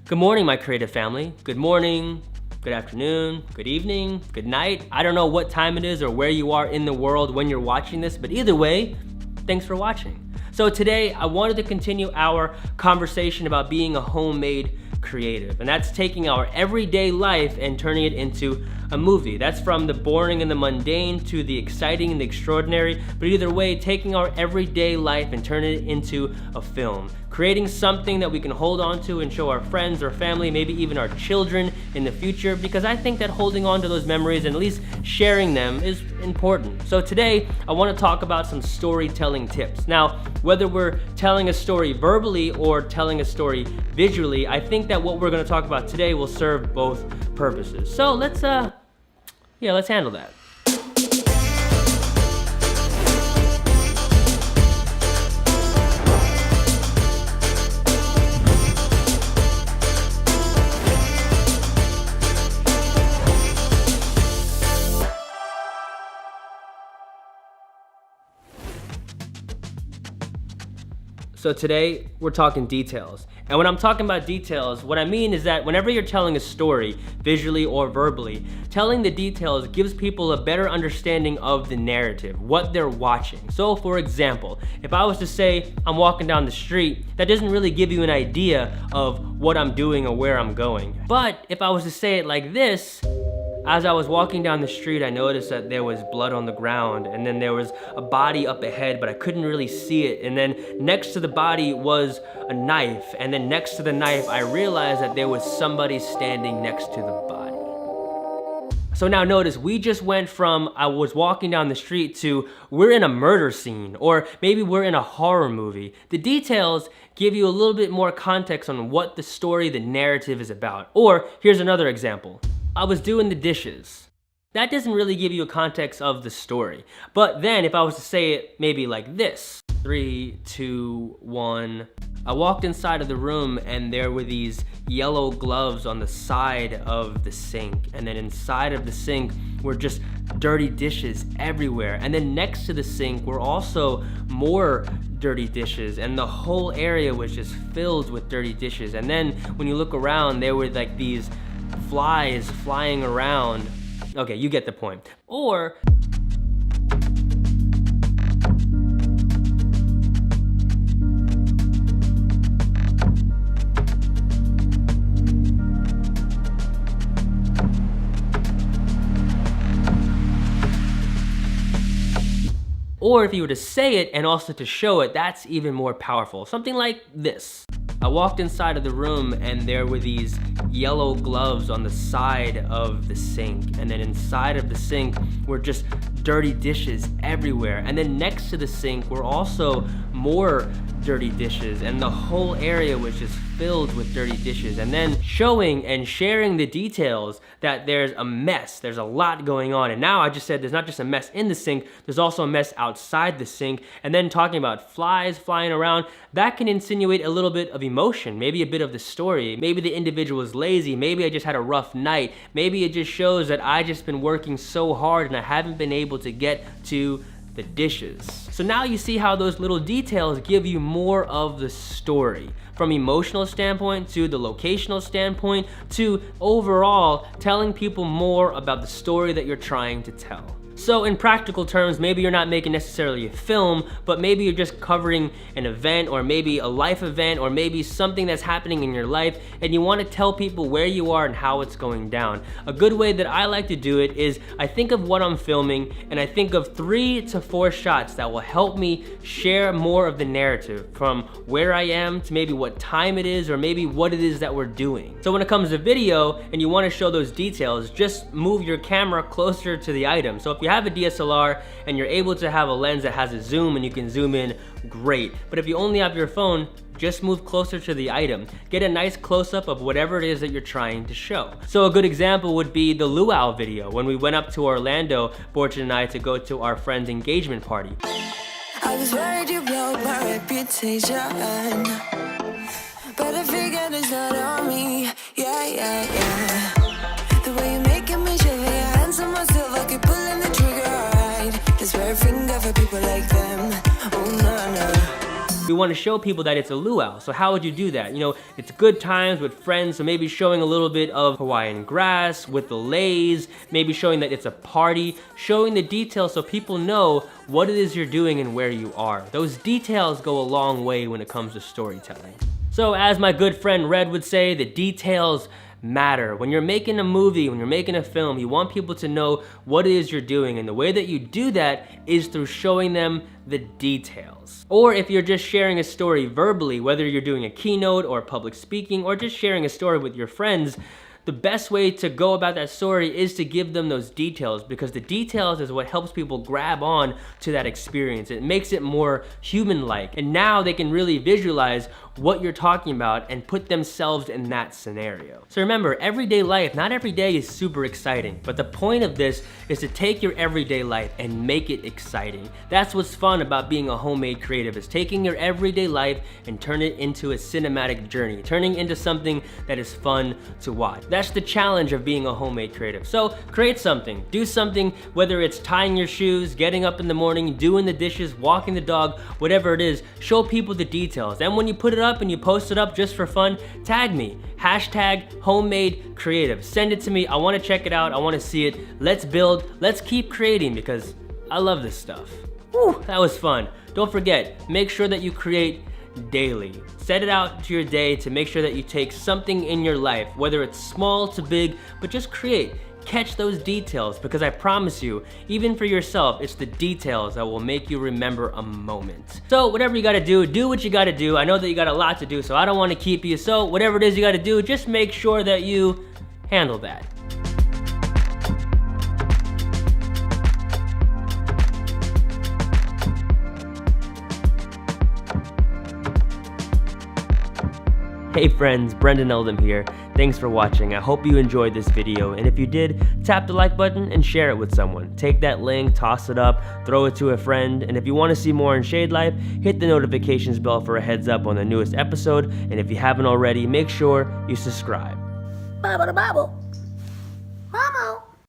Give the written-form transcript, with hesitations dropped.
Good morning, my creative family. Good morning, good afternoon, good evening, good night. I don't know what time it is or where you are in the world when you're watching this, but either way, thanks for watching. So today, I wanted to continue our conversation about being a homemade creative, and that's taking our everyday life and turning it into a movie. That's from the boring and the mundane to the exciting and the extraordinary, but either way, taking our everyday life and turning it into a film. Creating something that we can hold on to and show our friends or family, maybe even our children in the future, because I think that holding on to those memories and at least sharing them is important. So today, I want to talk about some storytelling tips. Now, whether we're telling a story verbally or telling a story visually, I think that what we're going to talk about today will serve both purposes. So let's handle that. So today, we're talking details. And when I'm talking about details, what I mean is that whenever you're telling a story, visually or verbally, telling the details gives people a better understanding of the narrative, what they're watching. So for example, if I was to say I'm walking down the street, that doesn't really give you an idea of what I'm doing or where I'm going. But if I was to say it like this, as I was walking down the street, I noticed that there was blood on the ground, and then there was a body up ahead, but I couldn't really see it. And then next to the body was a knife, and then next to the knife, I realized that there was somebody standing next to the body. So now notice, we just went from I was walking down the street to we're in a murder scene, or maybe we're in a horror movie. The details give you a little bit more context on what the story, the narrative is about. Or here's another example. I was doing the dishes. That doesn't really give you a context of the story. But then if I was to say it maybe like this, 3, 2, 1. I walked inside of the room and there were these yellow gloves on the side of the sink. And then inside of the sink were just dirty dishes everywhere. And then next to the sink were also more dirty dishes, and the whole area was just filled with dirty dishes. And then when you look around, there were like these flies flying around. Okay, you get the point. Or if you were to say it and also to show it, that's even more powerful. Something like this. I walked inside of the room and there were these yellow gloves on the side of the sink. And then inside of the sink were just dirty dishes everywhere. And then next to the sink were also more dirty dishes, and the whole area was just filled with dirty dishes. And then showing and sharing the details that there's a mess, there's a lot going on. And now I just said there's not just a mess in the sink, there's also a mess outside the sink. And then talking about flies flying around, that can insinuate a little bit of emotion, maybe a bit of the story. Maybe the individual is lazy, maybe I just had a rough night, maybe it just shows that I just been working so hard and I haven't been able to get to the dishes. So now you see how those little details give you more of the story, from emotional standpoint to the locational standpoint to overall telling people more about the story that you're trying to tell. So in practical terms, maybe you're not making necessarily a film, but maybe you're just covering an event, or maybe a life event, or maybe something that's happening in your life, and you want to tell people where you are and how it's going down. A good way that I like to do it is I think of what I'm filming, and I think of 3 to 4 shots that will help me share more of the narrative, from where I am to maybe what time it is, or maybe what it is that we're doing. So when it comes to video and you want to show those details, just move your camera closer to the item. So if you have a DSLR and you're able to have a lens that has a zoom and you can zoom in, great. But if you only have your phone, just move closer to the item. Get a nice close-up of whatever it is that you're trying to show. So a good example would be the luau video when we went up to Orlando, Fortune and I, to go to our friend's engagement party. I was worried you blow my reputation, but I figured it's not on me. Yeah. The way you're making me shiver, your hands on myself, I keep pulling the trigger right. This very finger for people like them. Oh no. We want to show people that it's a luau. So how would you do that? You know, it's good times with friends, so maybe showing a little bit of Hawaiian grass with the leis, maybe showing that it's a party, showing the details so people know what it is you're doing and where you are. Those details go a long way when it comes to storytelling. So as my good friend Red would say, the details matter. When you're making a movie, when you're making a film, you want people to know what it is you're doing, and the way that you do that is through showing them the details. Or if you're just sharing a story verbally, whether you're doing a keynote or public speaking or just sharing a story with your friends, the best way to go about that story is to give them those details, because the details is what helps people grab on to that experience. It makes it more human-like, and now they can really visualize what you're talking about and put themselves in that scenario. So remember, everyday life, not every day is super exciting, but the point of this is to take your everyday life and make it exciting. That's what's fun about being a homemade creative, is taking your everyday life and turn it into a cinematic journey, turning into something that is fun to watch. That's the challenge of being a homemade creative. So create something, do something, whether it's tying your shoes, getting up in the morning, doing the dishes, walking the dog, whatever it is, show people the details. And when you put it up and you post it up just for fun, tag me, #homemade-creative. Send it to me, I wanna check it out, I wanna see it. Let's build, let's keep creating, because I love this stuff. Whew, that was fun. Don't forget, make sure that you create daily. Set it out to your day to make sure that you take something in your life, whether it's small to big, but just create. Catch those details, because I promise you, even for yourself, it's the details that will make you remember a moment. So whatever you gotta do what you gotta do. I know that you got a lot to do, so I don't wanna keep you. So whatever it is you gotta do, just make sure that you handle that. Hey friends, Brendan Eldom here. Thanks for watching. I hope you enjoyed this video, and if you did, tap the like button and share it with someone. Take that link, toss it up, throw it to a friend, and if you want to see more on Shade Life, hit the notifications bell for a heads up on the newest episode, and if you haven't already, make sure you subscribe. Bubble.